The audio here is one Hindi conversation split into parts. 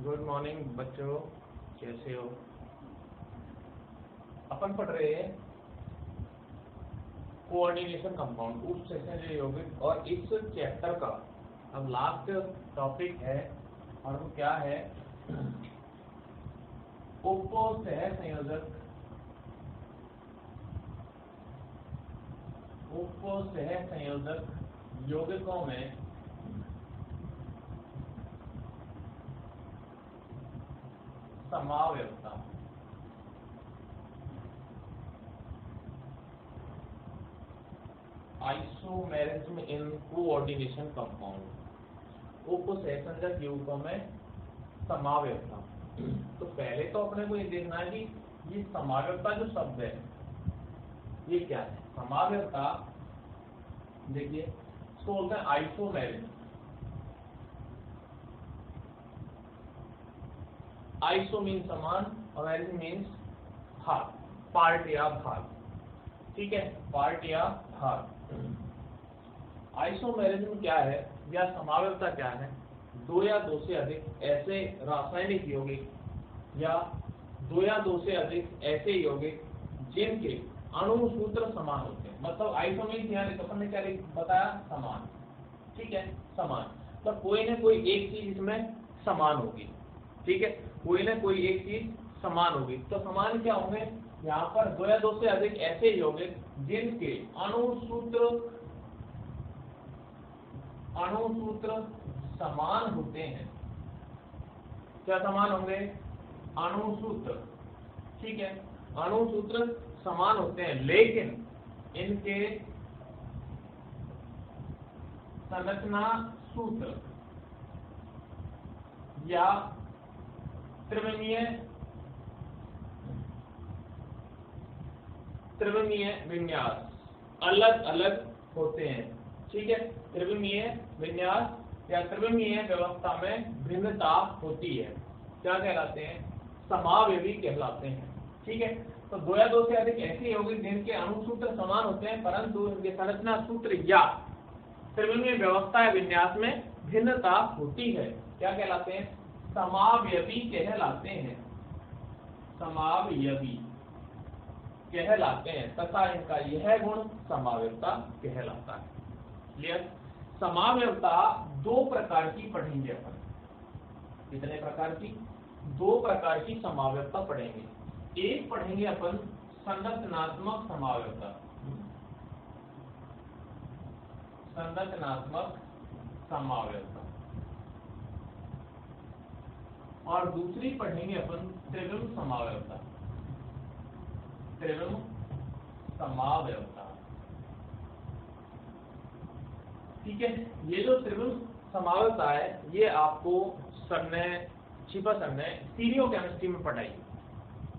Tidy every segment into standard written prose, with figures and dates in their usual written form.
गुड मॉर्निंग बच्चों, कैसे हो? अपन पढ़ रहे हैं कोऑर्डिनेशन कंपाउंड, उप सेशनरी यौगिक, और इस चैप्टर का अब लास्ट टॉपिक है और वो क्या है? उपसहसंयोजक यौगिकों में समावयवता। आइसोमेरिज्म इन कोऑर्डिनेशन कंपाउंड, उपसहसंयोजक यौगिकों में समावयवता। तो पहले तो अपने को ये देखना है कि ये समावयवता जो शब्द है ये क्या है। समावयवता देखिए, इसको बोलते हैं आइसोमेरिज्म। आइसो मीन समान और मेरिज्म मीन्स भाग, पार्ट या भाग। ठीक है, पार्ट या भाग। आइसोमेरिज्म क्या है या समावयवता क्या है? दो या दो से अधिक ऐसे रासायनिक यौगिक या दो या दो से अधिक ऐसे यौगिक जिनके अणु सूत्र समान होते हैं। मतलब आइसोमेरिज्म यहाँ अपन ने क्या बताया? समान। ठीक है, समान मतलब कोई ना कोई एक चीज इसमें समान होगी। ठीक है, कोई ना कोई एक चीज समान होगी। तो समान क्या होंगे? यहाँ पर दो या दो से अधिक ऐसे यौगिक जिनके अणु सूत्र समान होते हैं। क्या समान होंगे? अणु सूत्र। ठीक है, अणु सूत्र समान होते हैं, लेकिन इनके संरचना सूत्र या त्रिविमीय विन्यास अलग अलग होते हैं। ठीक है, त्रिविमीय विन्यास या त्रिविमीय व्यवस्था में भिन्नता होती है। क्या कहलाते हैं? समावयवी कहलाते हैं। ठीक है, तो दो या दो से अधिक ऐसे यौगिक जिनके अणु सूत्र समान होते हैं परंतु इनके संरचना सूत्र या त्रिविमीय व्यवस्था या विन्यास में भिन्नता होती है, क्या कहलाते हैं? समावयवी कहलाते हैं। समावयवी कहलाते हैं तथा इनका यह गुण समावयवता कहलाता है। क्लियर? समावयवता दो प्रकार की पढ़ेंगे अपन। कितने प्रकार की? दो प्रकार की समावयवता पढ़ेंगे। एक पढ़ेंगे अपन संरचनात्मक समावयवता, संरचनात्मक समावयवता, और दूसरी पढ़ेंगे अपन त्रिविम समावयवता, त्रिविम समावयवता। ठीक है, ये जो त्रिविम समावयवता है ये आपको सर ने छिपा सर ने स्टीरियो केमिस्ट्री में पढ़ाई।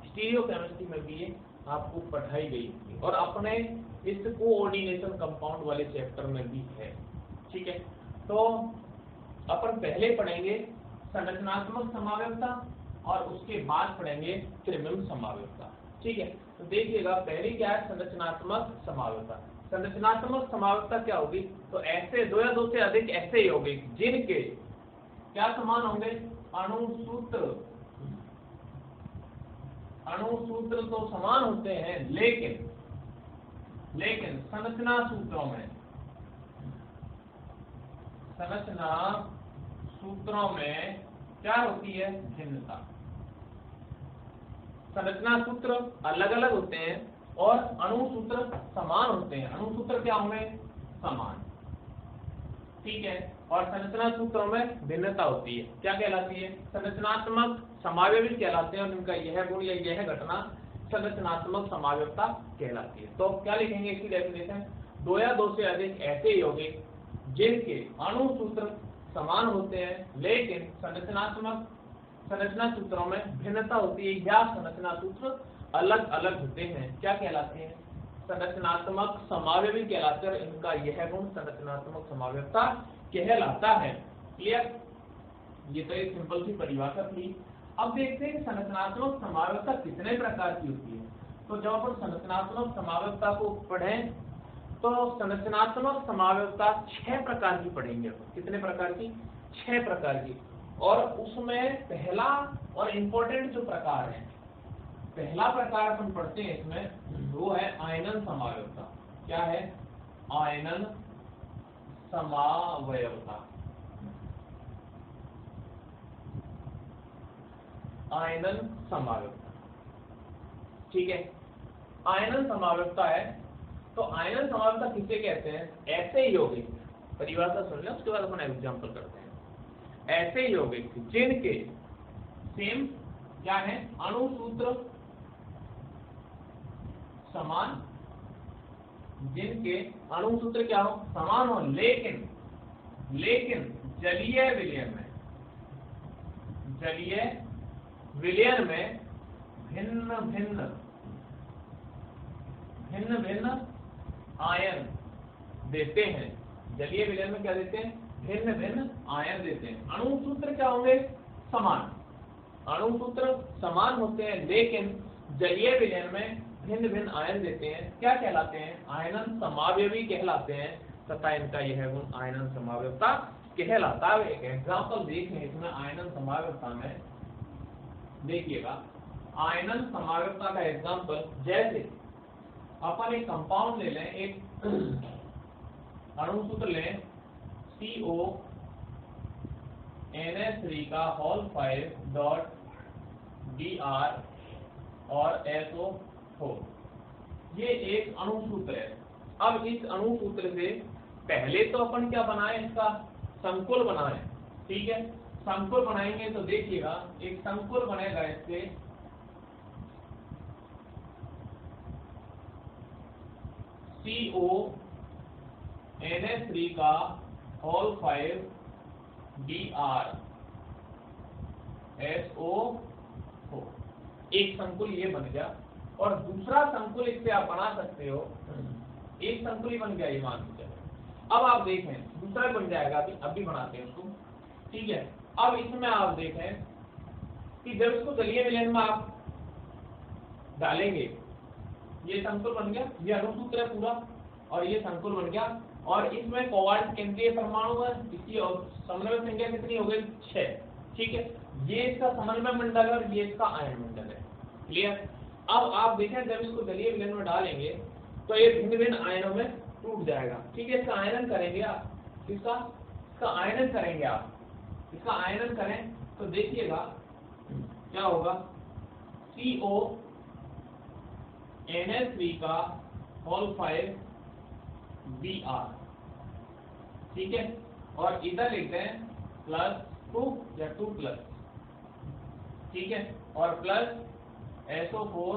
स्टीरियो केमिस्ट्री में भी ये आपको पढ़ाई गई थी और अपने इस कोऑर्डिनेशन कंपाउंड वाले चैप्टर में भी है। ठीक है, तो अपन पहले पढ़ेंगे संरचनात्मक समावयवता और उसके बाद पढ़ेंगे त्रिविम समावयवता। ठीक है, तो देखिएगा पहले क्या है? संरचनात्मक समावयवता। संरचनात्मक समावयवता क्या होगी? तो ऐसे दो या दो से अधिक ऐसे यौगिक जिनके क्या समान होंगे? अणु सूत्र तो समान होते हैं, लेकिन संरचना सूत्रों में क्या होती है? भिन्नता। संरचना सूत्र अलग अलग होते हैं और अणु सूत्र समान होते हैं। अणु सूत्र क्या होंगे? समान। ठीक है, और संरचना सूत्रों में भिन्नता होती है। क्या कहलाती है? संरचनात्मक समावयवी कहलाते हैं और इनका यह गुण या यह घटना संरचनात्मक समावयवता कहलाती है। तो क्या लिखेंगे इसकी डेफिनेशन? दो या दो से अधिक ऐसे यौगिक जिनके अणु सूत्र समान होते हैं लेकिन संरचना सूत्रों में भिन्नता होती है या संरचना सूत्र अलग अलग होते हैं, क्या कहलाते हैं? संरचनात्मक समावयवी कहलाते हैं। इनका यह गुण संरचनात्मक समावयवता कहलाता है। क्लियर? ये तो एक सिंपल सी परिभाषा थी। अब देखते हैं कि संरचनात्मक समावयवता कितने प्रकार की होती है। तो जब अपन संरचनात्मक समावयवता को पढ़ें तो संरचनात्मक समावयवता 6 प्रकार की पढ़ेंगे। कितने प्रकार की? 6 प्रकार की। और उसमें पहला और इम्पोर्टेंट जो प्रकार है, पहला प्रकार अपन पढ़ते हैं इसमें, वो है आयनन समावयवता। क्या है? आयनन समावयवता। आयनन समावयवता, ठीक है। आयनन समावयवता है, तो आयनन समावयवता किसे कहते हैं? ऐसे यौगिक, परिभाषा सुन लें उसके बाद अपन एग्जांपल करते हैं। ऐसे यौगिक जिनके सेम क्या है? अणु सूत्र समान, जिनके अणु सूत्र क्या हो? समान हो, लेकिन जलीय विलयन में भिन्न भिन्न आयन देते हैं। जलीय विलयन में क्या देते हैं? भिन्न भिन्न आयन देते हैं। अणु सूत्र क्या होंगे? समान। अणु सूत्र समान होते हैं, लेकिन जलीय विलयन में भिन्न भिन्न आयन देते हैं। क्या कहलाते हैं? आयनन समावयवी कहलाते हैं, तथा इनका यह गुण आयनन समावयवता कहलाता है। एक एग्जांपल देखें इसमें आयनन समावयवता में, देखिएगा आयनन समावयवता का एग्जांपल, जैसे अपन एक कंपाउंड ले लें, एक अणु सूत्र लें CO NH3 का होल 5 डॉट Br और SO4, ये एक अणु सूत्र है। अब इस अणु सूत्र से पहले तो अपन क्या बनाए? इसका संकुल बनाए, ठीक है। संकुल बनाएंगे तो देखिएगा एक संकुल बनेगा इससे CO NH3 का होल 5 Br SO4, एक संकुल ये बन गया। और दूसरा संकुल इससे आप बना सकते हो, एक संकुल ही बन गया ये मान लीजिए। अब आप देखें दूसरा बन जाएगा, अभी बनाते हैं उसको, ठीक है। अब इसमें आप देखें कि जब इसको जलीय विलयन में आप डालेंगे, ये संकुल बन गया, ये अणुसूत्र है पूरा, और ये संकुल बन गया। और इसमें कोवालेंट केंद्रीय परमाणु है, इसकी समन्वय संख्या कितनी हो गई? 6, ठीक है। ये इसका समन्वय मंडल है और ये इसका आयन मंडल है, क्लियर। अब आप देखें जब इसको जलीय विलयन में डालेंगे तो ये भिन्न भिन्न आयनों में टूट जाएगा, ठीक है। इसका आयनन करेंगे आप, इसका आयनन करेंगे आप, इसका आयनन करें तो देखिएगा क्या होगा? CO NH3 का होल 5 Br, ठीक है। और इधर लिखते हैं +2 या 2+, ठीक है, और प्लस SO4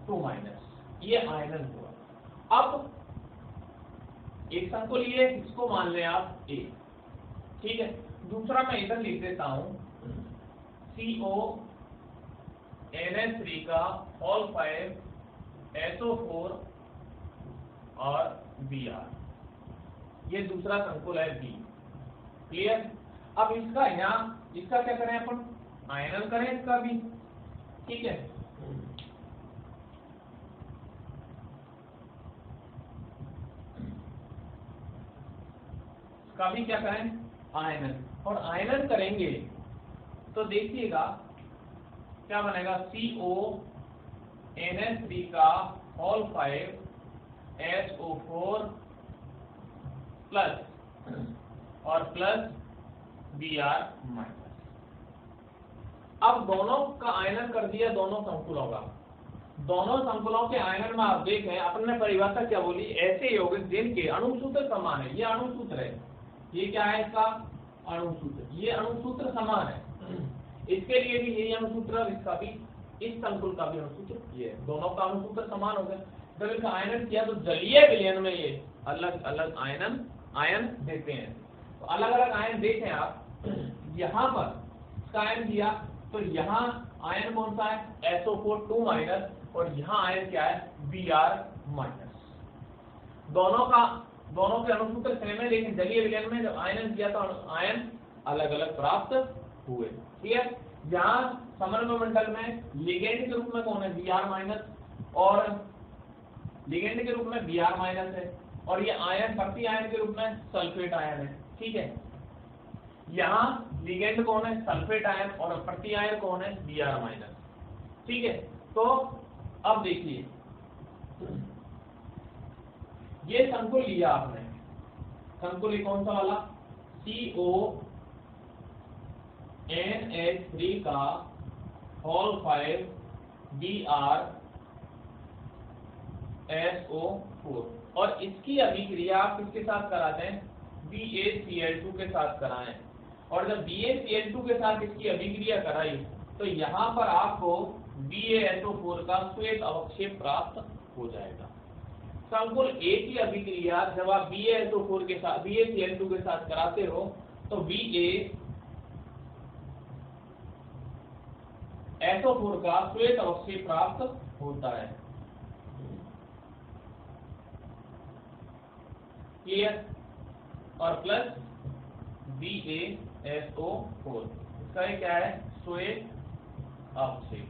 2-, ये आयनन हुआ। अब एक संकुल ये, इसको मान लें आप A, ठीक है। दूसरा मैं इधर लिख देता हूं CO NH3 का होल 5 SO4 और Br, ये दूसरा संकुल है B, क्लियर। अब इसका यहाँ, इसका क्या करें अपन? आयनन करें इसका भी, ठीक है। इसका भी क्या करें? आयनन। और आयनन करेंगे तो देखिएगा क्या बनेगा? CO NH3 का होल 5 SO4 प्लस और प्लस Br-। अब दोनों का आयनन कर दिया, दोनों संकुलों का। दोनों संकुलों के आयनन में आप देखें, अपन ने परिभाषा क्या बोली? ऐसे यौगिक जिनके अणु सूत्र समान है। ये अणु सूत्र है, ये क्या है इसका? अणु सूत्र। ये अणु सूत्र समान है, इसके लिए भी यही अणु सूत्र और इसका भी, इस संकुल का भी अणु सूत्र ये है। दोनों का अणु सूत्र समान हो गया। जब इनका आयनन किया तो जलीय विलयन में ये अलग अलग आयन देते हैं। तो अलग अलग आयन देखें आप, यहाँ पर इसका आयन दिया तो यहाँ आयन कौन सा है? SO4 2-, और यहाँ आयन क्या है? Br-। दोनों के अणुसूत्र सेम है, लेकिन जलीय विलयन में जब आयनन किया तो आयन अलग अलग प्राप्त हुए, ठीक है। यहाँ समन्वय मंडल में लिगेंड के रूप में कौन है? Br-, और लिगेंड के रूप में Br- है, और ये आयन प्रति आयन के रूप में सल्फेट आयन है, ठीक है। यहाँ लिगेंड कौन है, सल्फेट आयन, और प्रति आयन कौन है, Br-। ठीक है, तो अब देखिए ये संकुल लिया आपने, संकुल कौन सा वाला, CONH3 का होल 5 BrSO4, और इसकी अभिक्रिया आप किसके साथ कराते हैं, BaCl2 के साथ कराएं। और जब BaCl2 के साथ इसकी अभिक्रिया कराई तो यहाँ पर आपको BaSO4 का श्वेत अवक्षेप प्राप्त हो जाएगा। संकुल A की अभिक्रिया जब आप BaSO4 के साथ BaCl2 के साथ कराते हो तो BaSO4 का श्वेत अवक्षेप प्राप्त होता है। क्लियर, और प्लस BaSO4, इसका क्या है, श्वेत अवक्षेप।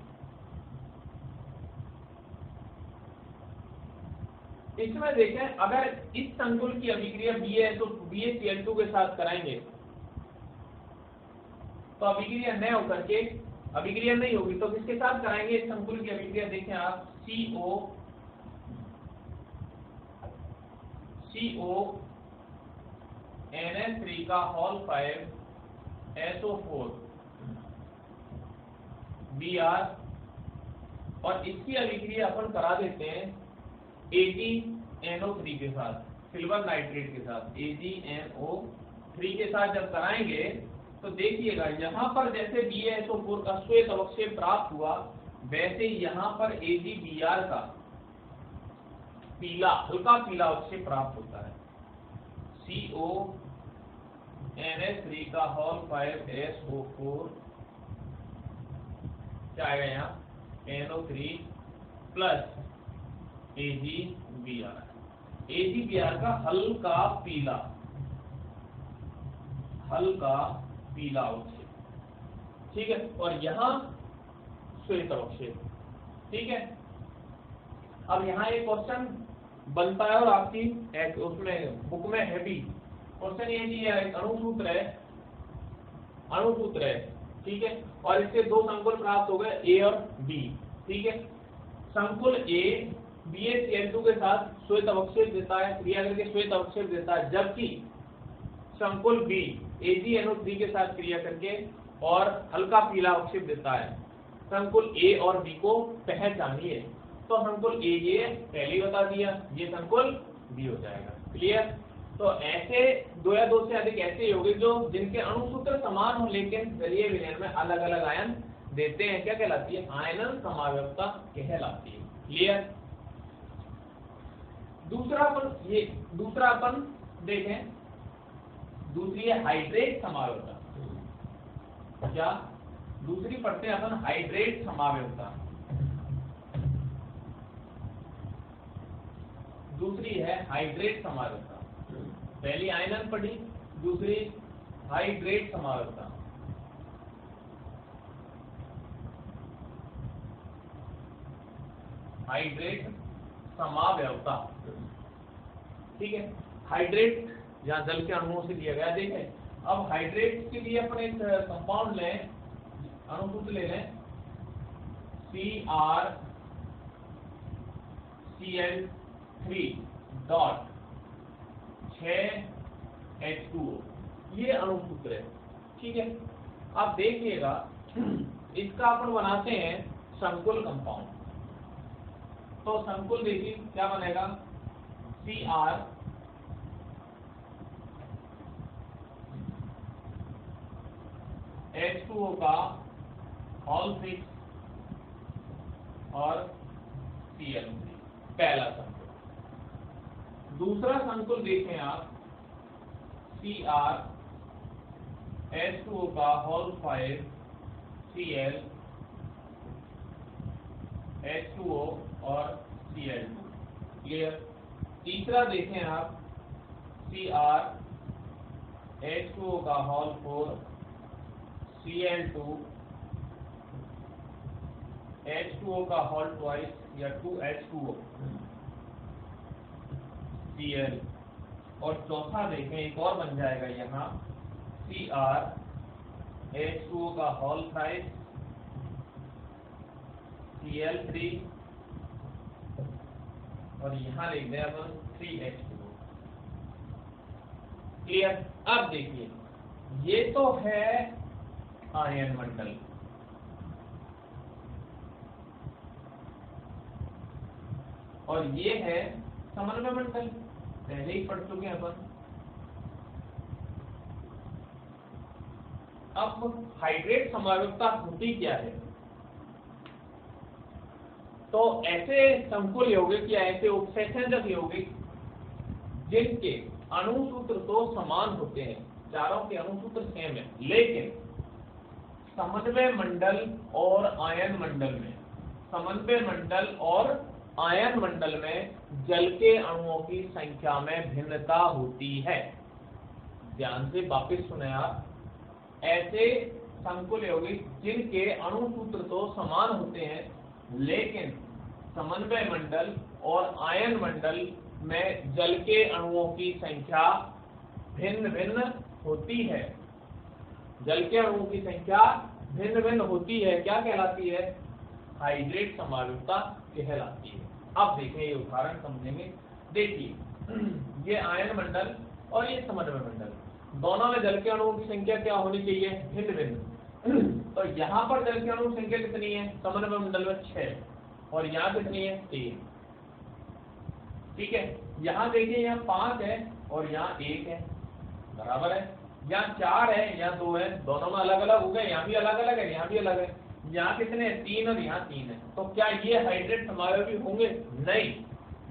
इसमें देखें, अगर इस संकुल की अभिक्रिया BaCl2 के साथ कराएंगे तो अभिक्रिया न होकर के अभिक्रिया नहीं होगी, तो किसके साथ कराएंगे इस संकुल की अभिक्रिया, देखें आप CONH3 का होल 5 SO4 Br, और इसकी अभिक्रिया अपन करा देते हैं AgNO3 के साथ, सिल्वर नाइट्रेट के साथ AgNO3 के साथ जब कराएंगे तो देखिएगा यहाँ पर जैसे BaSO4 का श्वेत अवक्षेप प्राप्त हुआ, वैसे यहाँ पर AgBr का पीला, हल्का पीला अवक्षेप प्राप्त होता है। CONH3 का होल 5 SO4 क्या आएगा यहाँ, NO3 प्लस AgBr का हल्का पीला अवक्षेप। ठीक है, और यहाँ श्वेत अवक्षेप। ठीक है, अब यहाँ एक क्वेश्चन बनता है और आपकी उसमें बुक में है भी क्वेश्चन, ये कि एक अणुसूत्र है। ठीक है, और इससे दो संकुल प्राप्त हो गए A और B। ठीक है, संकुल A BaCl2 के साथ श्वेत अवक्षेप देता है, क्रिया करके श्वेत अवक्षेप देता है, जबकि संकुल B AgNO3 के साथ क्रिया करके और हल्का पीला अवक्षेप देता है। संकुल A और B को पहचानिए, तो संकुल A ये पहले ही बता दिया, ये संकुल B हो जाएगा। क्लियर, तो ऐसे दो या दो से अधिक ऐसे होंगे जो जिनके अणुसूत्र समान हो लेकिन जलीय विलयन में अलग अलग आयन देते हैं, क्या कहलाती है, आयनन समव्यवस्था कहलाती है। क्लियर, दूसरा अपन देखें, दूसरी है हाइड्रेट समाव्यवस्था। क्या दूसरी पढ़ते हैं अपन, हाइड्रेट समाव्यवस्था। दूसरी है हाइड्रेट समाव्यवस्था, पहली आयनन पढ़ी, दूसरी हाइड्रेट समाव्यवस्था। हाइड्रेट समाव्यवस्था। ठीक है, हाइड्रेट यहाँ जल के अणुओं से लिया गया। देखें, अब हाइड्रेट के लिए अपने एक कंपाउंड लें, अणुसूत्र ले लें, CrCl3.6H2O, ये अणुसूत्र है। ठीक है, आप देखिएगा इसका अपन बनाते हैं संकुल कंपाउंड। तो संकुल देखिए क्या बनेगा, CrH2O का होल 6 और Cl3, पहला संकुल। दूसरा संकुल देखें आप, CrH2O का होल 5 Cl H2O और Cl2। क्लियर, तीसरा देखें आप, CrH2O का होल 4 Cl2 H2O का होल ट्वाइस या 2H2O Cl, और चौथा देखें एक और बन जाएगा यहाँ, CrH2O का होल थ्राइस Cl3 और यहाँ लिख दें अपन 3H2O। क्लियर। अब देखिए ये तो है आयन मंडल, और ये है समन्वय मंडल, पहले ही पढ़ चुके हैं अपन। अब हाइड्रेट समन्वयता होती क्या है? तो ऐसे संकुल यौगिक या ऐसे उपसंयोजक यौगिक जिनके अणु सूत्र तो समान होते हैं, चारों के अणु सूत्र सेम है, लेकिन समन्वय मंडल और आयन मंडल में, समन्वय मंडल और आयन मंडल में जल के अणुओं की संख्या में भिन्नता होती है। ध्यान से वापस सुने आप। ऐसे संकुल यौगिक जिनके अणु सूत्र तो समान होते हैं, लेकिन समन्वय मंडल और आयन मंडल में जल के अणुओं की संख्या भिन्न भिन्न होती है, जल के अणुओं की संख्या भिन्न भिन्न होती है, क्या कहलाती है? हाइड्रेट समन्वयता कहलाती है। अब देखें ये उदाहरण समझेंगे। देखिए ये आयन मंडल और ये समन्वय मंडल, दोनों में जल के अणुओं की संख्या क्या होनी चाहिए? भिन्न भिन्न। तो यहाँ पर जल के अणु संख्या कितनी है? समन्वय मंडल में 6 और यहाँ कितनी है? 3। ठीक है। यहाँ देखिए यहाँ 5 है और यहाँ 1 है, बराबर है। यहाँ 4 है, यहाँ 2 है, दोनों में अलग अलग हो गए, यहाँ भी अलग अलग है, यहाँ भी अलग है। यहाँ कितने हैं? 3 और यहाँ 3 है। तो क्या ये हाइड्रेट समन्वयी होंगे? नहीं,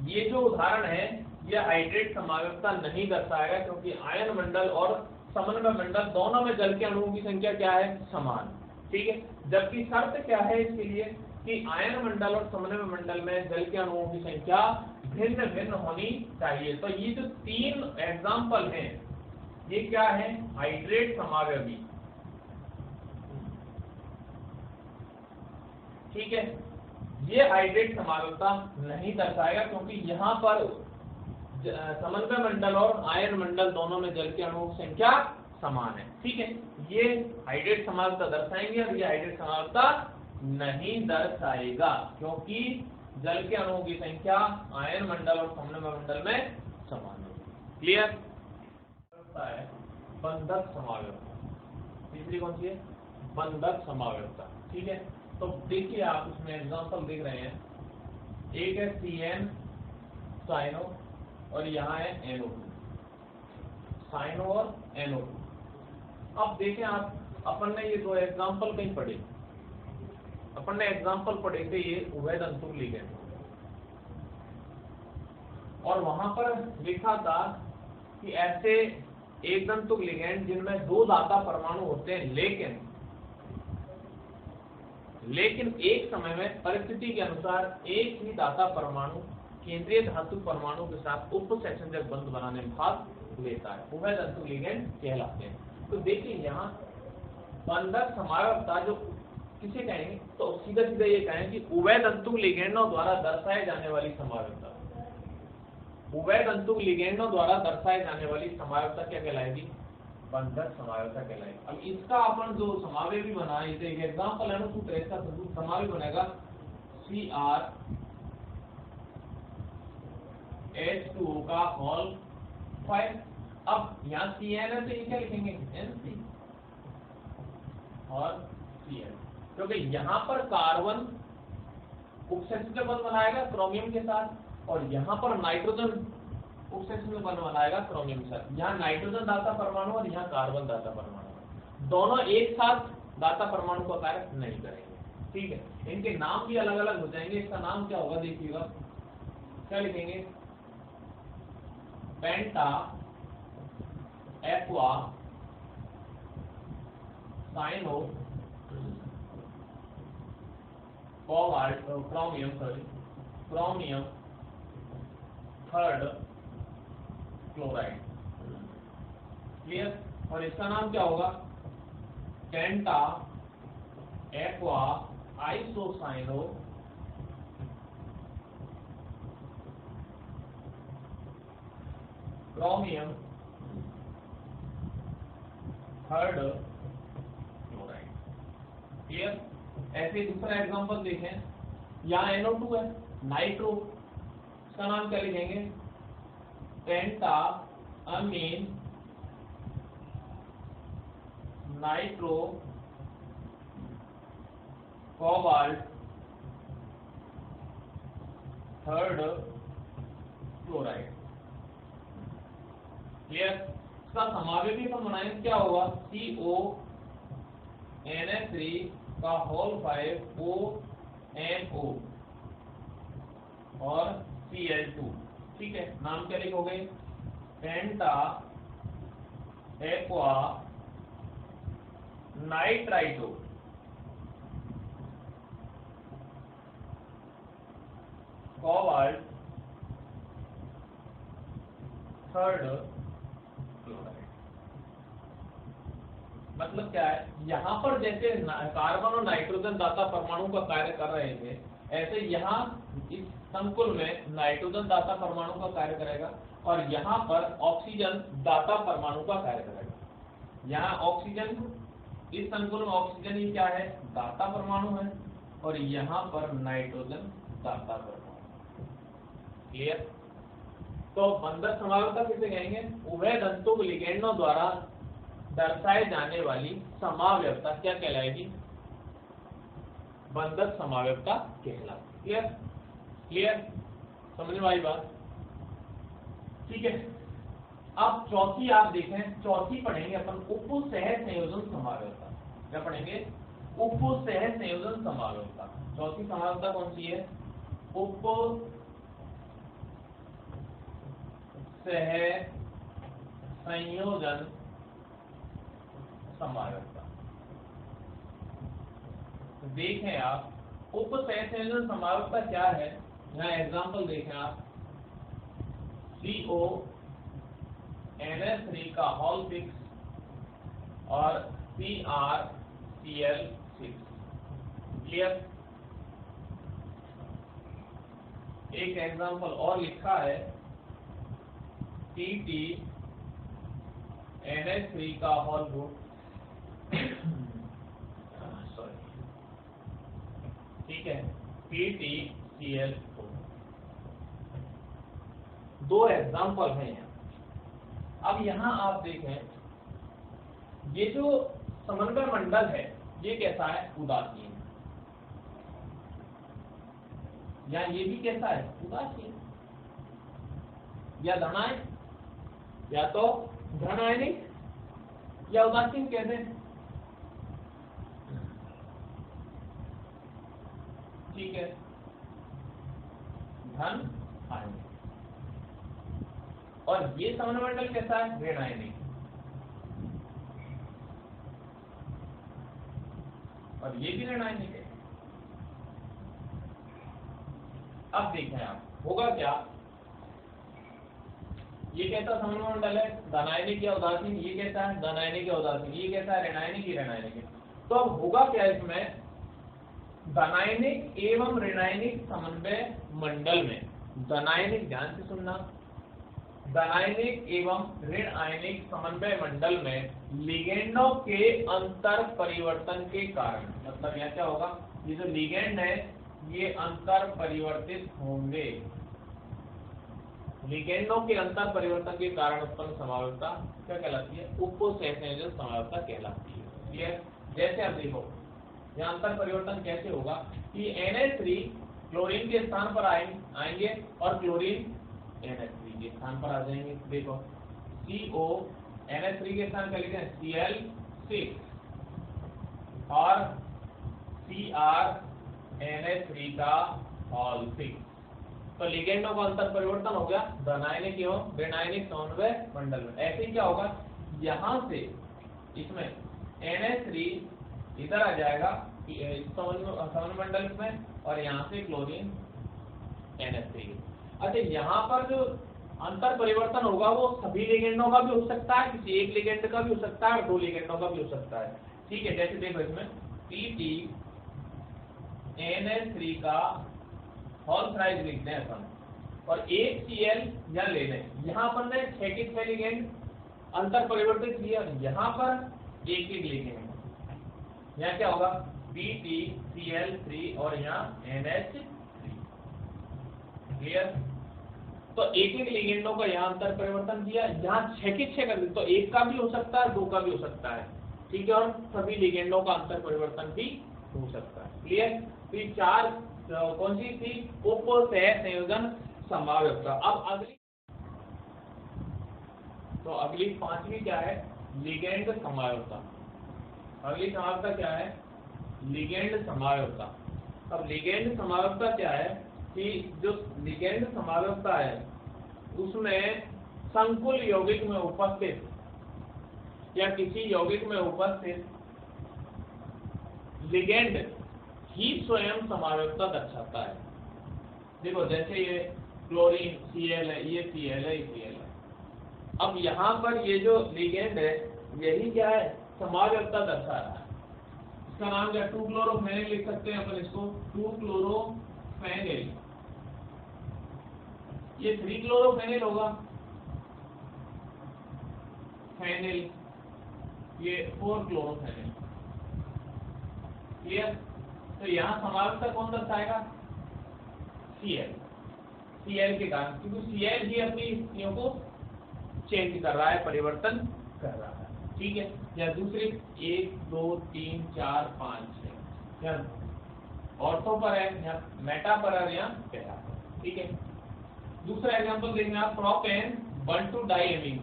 ये जो उदाहरण है ये हाइड्रेट समन्वयता नहीं दर्शाएगा, क्योंकि आयन मंडल और समन्वय मंडल दोनों में जल के अणुओं की संख्या क्या है? समान। ठीक है। जबकि शर्त क्या है इसके लिए कि आयन मंडल और समन्वय मंडल में जल के अणुओं की संख्या भिन्न भिन्न होनी चाहिए। तो ये जो 3 एग्जाम्पल हैं ये क्या है? हाइड्रेट समन्वयी। ठीक है। ये हाइड्रेट समन्वयता नहीं दर्शाएगा, क्योंकि यहाँ पर समन्वय मंडल और आयन मंडल दोनों में जल के अणुओं की संख्या समान है। ठीक है। ये हाइड्रेट समन्वयता दर्शाएंगे और ये हाइड्रेट समन्वयता नहीं दर्शाएगा, क्योंकि जल के अणुओं की संख्या आयन मंडल और समन्वय मंडल में समान है। क्लियर। बंधक समन्वयता, तीसरी कौन सी है? बंधक समन्वयता। ठीक है। तो देखिए आप इसमें एग्जांपल देख रहे हैं, एक है CN साइनो और यहाँ है NO2, साइनो और NO2। अब देखें आप, अपन ने ये 2 एग्जांपल कहीं पढ़े, अपन ने एग्जांपल पढ़े थे ये उभय तंतु लिगेंड, और वहां पर लिखा था कि ऐसे एक तंतु लिगेंड जिनमें 2 दाता परमाणु होते हैं, लेकिन एक समय में परिस्थिति के अनुसार एक ही दाता परमाणु केंद्रीय धातु परमाणु के साथ उपसंयोजक बंध बनाने में भाग लेता है, उभय तंतु लिगेंड कहलाते हैं। तो देखिए यहाँ बंधक समन्वयता जो किसे कहेंगे? तो सीधा सीधा ये कहें कि उभय तंतु लिगेंडों द्वारा दर्शाए जाने वाली समन्वयता, उभय तंतु लिगेंडों द्वारा दर्शाए जाने वाली समन्वयता क्या कहलाएगी? बंधक समन्वयता कहलाएगी। अब इसका अपन जो समावेश भी बना, इसे एक एग्जांपल अणुसूत्र इसका समावेश बनेगा CrH2O का होल 5। अब यहाँ CN है तो ये क्या लिखेंगे? NC और Cl, क्योंकि यहाँ पर कार्बन उपसंयोजक बंध बनाएगा क्रोमियम के साथ, और यहाँ पर नाइट्रोजन उपसंयोजक बंध बनाएगा क्रोमियम के साथ। यहाँ नाइट्रोजन दाता परमाणु और यहाँ कार्बन दाता परमाणु, दोनों एक साथ दाता परमाणु का कार्य नहीं करेंगे। ठीक है। इनके नाम भी अलग अलग हो जाएंगे। इसका नाम क्या होगा देखिएगा, क्या लिखेंगे? Penta aqua cyano cobalt chromium third chloride. Clear. और इसका नाम क्या होगा? Penta aqua isocyano chromium third chloride. Clear. ऐसे दूसरा एग्जांपल देखें, यहाँ NO2 है, नाइट्रो, इसका नाम क्या लिखेंगे, penta ammine nitro cobalt third chloride. Clear. इसका समावेशी हम बनाएंगे, क्या होगा, CONH3 का होल 5 ONO और Cl2। ठीक है, नाम क्या लिखोगे, penta aqua nitrito cobalt third chloride. मतलब क्या है, यहाँ पर जैसे कार्बन और नाइट्रोजन दाता परमाणु का कार्य कर रहे थे, ऐसे यहाँ इस संकुल में नाइट्रोजन दाता परमाणु का कार्य करेगा और यहाँ पर ऑक्सीजन दाता परमाणु का कार्य करेगा। यहाँ ऑक्सीजन, इस संकुल में ऑक्सीजन ही क्या है, दाता परमाणु है, और यहाँ पर नाइट्रोजन दाता परमाणु। क्लियर। तो बंधक समावेशता किसे कहेंगे, उभय तंतुक लिगेंडों द्वारा दर्शाए जाने वाली समावेशता क्या कहलाएगी, बंधक समावेशता कहलाती। क्लियर। क्लियर, समझ में आई बात। ठीक है, अब चौथी आप देखें, चौथी पढ़ेंगे अपन उप सह संयोजन समावेशता। क्या पढ़ेंगे, उप सह संयोजन समावेशता। चौथी समावेशता कौन सी है, उप सह संयोजन समावेशता। देखें आप, उप सह संयोजन समावेशता क्या है, यहाँ एग्जांपल देखें आप, CONH3 का होल 6 और CrCl6। क्लियर। एक एग्जांपल और लिखा है, TTNH3 का होल ग्रुप, ठीक है, TTCl4। दो एग्जांपल हैं यहाँ। अब यहाँ आप देखें, ये जो समन्वय मंडल है ये कैसा है, उदासीन, या ये भी कैसा है, उदासीन, या धनायन, या तो धन आयनिक या उदासीन कहते हैं। ठीक है, धन आयनिक। और ये समन्वय मंडल कैसा है, ऋण आयनिक, और ये भी ऋण आयनिक है। अब देखें आप, होगा क्या, ये कैसा समन्वय मंडल है, धनायनिक या उदासीन, ये कैसा है, धनायनिक या उदासीन, ये कैसा है, ऋणायनिक या ऋणायनिक है। तो अब होगा क्या, इसमें धनायनिक एवं ऋणायनिक समन्वय मंडल में, धनायनिक, ध्यान से सुनना, धनायनिक एवं ऋण आयनिक समन्वय मंडल में लिगेंडों के अंतर परिवर्तन के कारण, मतलब यह क्या होगा, ये जो लिगेंड है ये अंतर परिवर्तित होंगे, लिगेंडों के अंतर परिवर्तन के कारण उत्पन्न समावेशता क्या कहलाती है, उप सह संयोजन समावेशता कहलाती है। क्लियर। जैसे आप देखो, यहाँ अंतर परिवर्तन कैसे होगा कि NH3 क्लोरीन के स्थान पर आएंगे और क्लोरीन NH3 के स्थान पर आ जाएंगे। देखो, CONH3 के स्थान पर लिखते हैं Cl6 और CrNH3 का होल 6। तो लिगेंडों का अंतर परिवर्तन हो गया धनायनिक एवं ऋणायनिक समन्वय मंडल में। ऐसे ही क्या होगा, यहाँ से इसमें NH3 इधर आ जाएगा समन्वय मंडल में, और यहाँ से क्लोरीन NH3। अच्छा, यहाँ पर जो अंतर परिवर्तन होगा वो सभी लिगेंडों का भी हो सकता है, किसी एक लिगेंड का भी हो सकता है, और दो लिगेंडों का भी हो सकता है। ठीक है, जैसे देखो इसमें TTNH3 का होल थ्राइस लिखते हैं अपन, और एक Cl यहाँ ले लें, यहाँ अपन ने 6 के 6 लिगेंड अंतर परिवर्तित किया, यहाँ पर एक एक लिगेंड, यहाँ क्या होगा BTCl3 और यहाँ NH3। क्लियर? तो एक एक लिगेंडों का यहाँ अंतर परिवर्तन किया, यहाँ 6 के 6 कर दिए, तो एक का भी हो सकता है, 2 का भी हो सकता है। ठीक है, और सभी लिगेंडों का अंतर परिवर्तन भी हो सकता है। क्लियर? तो ये 4 कौन सी थी? उप सह संयोजन संभाव्यता। अब अगली 5वीं क्या है? लिगेंड संभाव्यता। अगली संभाव्यता क्या है? लिगेंड संभाव्यता। अब लिगेंड संभाव्यता क्या है कि जो लिगेंड संभाव्यता है उसमें संकुल यौगिक में उपस्थित या किसी यौगिक में उपस्थित लिगेंड ही स्वयं संभाव्यता दर्शाता है। देखो जैसे ये क्लोरीन Cl है, ये Cl है, ये Cl है। अब यहाँ पर ये जो लिगेंड है यही क्या है? संभाव्यता दर्शा रहा है। इसका नाम क्या? 2-क्लोरोफेनिल लिख सकते हैं अपन इसको, 2-क्लोरोफेनिल। ये 3-क्लोरोफेनिल होगा, फेनिल, ये 4-क्लोरोफेनिल। क्लियर? तो यहाँ संभाव्यता कौन दर्शाएगा? Cl के कारण, क्योंकि Cl ही अपनी स्थितियों को चेंज कर रहा है, परिवर्तन कर रहा है। ठीक है, या दूसरी 1 2 3 4 5 6 यहाँ ऑर्थो पर है, यहाँ मेटा पर है, यहाँ पैरा पर। ठीक है, दूसरा एग्जांपल देखेंगे आप, प्रोपेन 1,2-डाइएमीन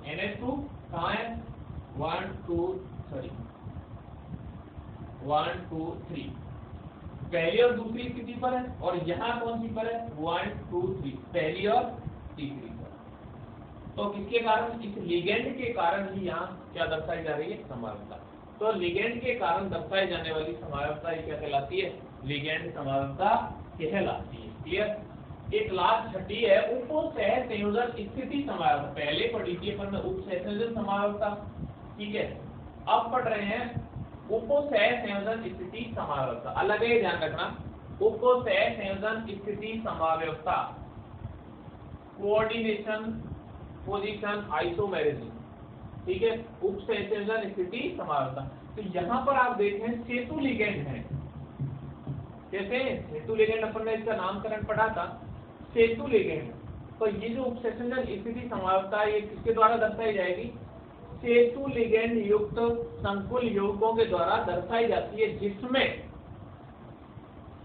NH2 कहाँ है? 1 2 3 पहली और दूसरी स्थिति पर है, और यहाँ कौन सी पर है? 1 2 3 पहली और तीसरी पर। तो किसके कारण? इस लिगेंड के कारण ही यहाँ क्या दर्शाई जा रही है? संभाव्यता। तो लिगेंड के कारण दर्शाई जाने वाली संभाव्यता ये क्या कहलाती है? लिगेंड संभाव्यता कहलाती है। क्लियर? एक लास्ट 6ठी है उप सह संयोजन स्थिति संभाव्यता। पहले पढ़ी थी अपन उप सह संयोजन संभाव्यता। ठीक है, अब पढ़ रहे हैं उप सह संयोजन स्थिति संभाव्यता। अलग है, ध्यान रखना, उप सह संयोजन स्थिति संभाव्यता, कोऑर्डिनेशन, पोजीशन, आइसोमेरिज्म। ठीक है, उप सह संयोजन स्थिति संभाव्यता। तो यहाँ पर आप देखें सेतु लिगेंड है। जैसे सेतु लिगेंड अपन ने इसका नामकरण पढ़ा था, सेतु लिगेंड। तो ये जो उप सह संयोजन स्थिति संभाव्यता है ये किसके द्वारा दर्शाई जाएगी? सेतु लिगेंड युक्त संकुल यौगिकों के द्वारा दर्शाई जाती है, जिसमें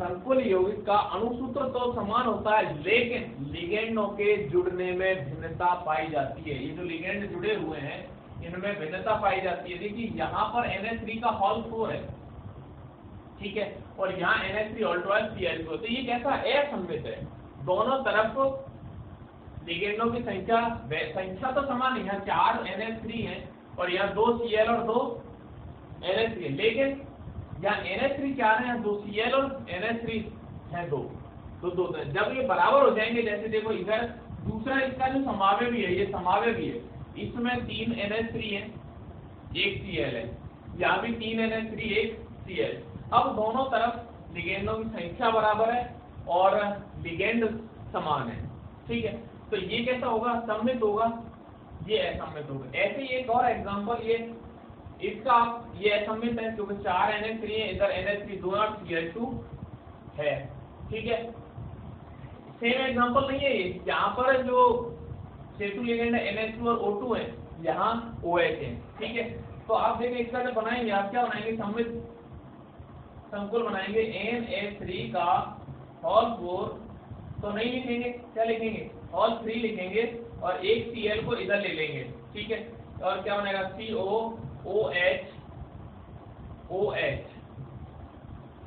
संकुल यौगिक का अणुसूत्र तो समान होता है लेकिन लिगेंडों के जुड़ने में भिन्नता पाई जाती है। ये जो लिगेंड जुड़े हुए हैं इनमें भिन्नता पाई जाती है। देखिए यहाँ पर NH3 का होल 4 है, ठीक है, और यहाँ NH3 ऑल 12 Cl2। तो ये कैसा असममित है, दोनों तरफ लिगेंडों की संख्या तो समान है, यहाँ 4 NH3 है और यहाँ 2 Cl और 2 NH3 है, लेकिन यहाँ NH3 4 है, यहाँ 2 Cl और NH3 है 2। जब ये बराबर हो जाएंगे, जैसे देखो इधर दूसरा इसका जो समाव्य भी है, ये समाव्य भी है, इसमें 3 NH3 है 1 Cl है, यहाँ भी 3 NH3 1 Cl। अब दोनों तरफ लिगेंडों की संख्या बराबर है और लिगेंड समान है। ठीक है, तो ये कैसा होगा? सममित होगा, ये असममित होगा। ऐसे ही एक और एग्जांपल, ये इसका ये असममित है क्योंकि 4 NH3 है, इधर NH3 2 और Cl2 है। ठीक है, सेम एग्जांपल नहीं है ये, यहाँ पर जो सेतु लिगेंड है NH2 और O2 है, यहाँ OH है। ठीक है, तो आप देखें इसका जब बनाएंगे आप क्या बनाएंगे? सममित संकुल बनाएंगे। NH3 का होल 4 तो नहीं लिखेंगे, क्या लिखेंगे? होल 3 लिखेंगे और एक Cl को इधर ले लेंगे। ठीक है, और क्या बनेगा? COOH OH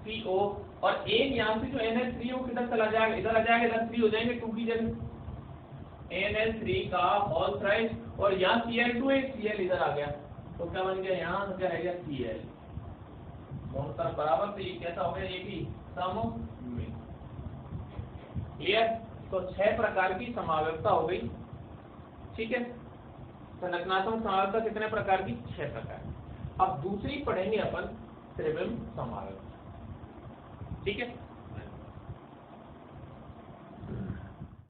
CO, और एक यहाँ से जो NH3 वो किधर चला जाएगा? इधर आ जाएगा, इधर 3 हो जाएंगे 2 की जगह। NH3 का होल थ्राइस, और यहाँ Cl2 है, Cl इधर आ गया, तो क्या बन गया? यहाँ क्या रह गया? Cl। दोनों तरफ बराबर, तो ये कैसा हो गया? ये भी सममित। क्लियर? तो 6 प्रकार की संभाव्यता हो गई। ठीक है, संरचनात्मक संभाव्यता कितने प्रकार की? 6 प्रकार। अब दूसरी पढ़ेंगे अपन त्रिविम संभाव्यता। ठीक है।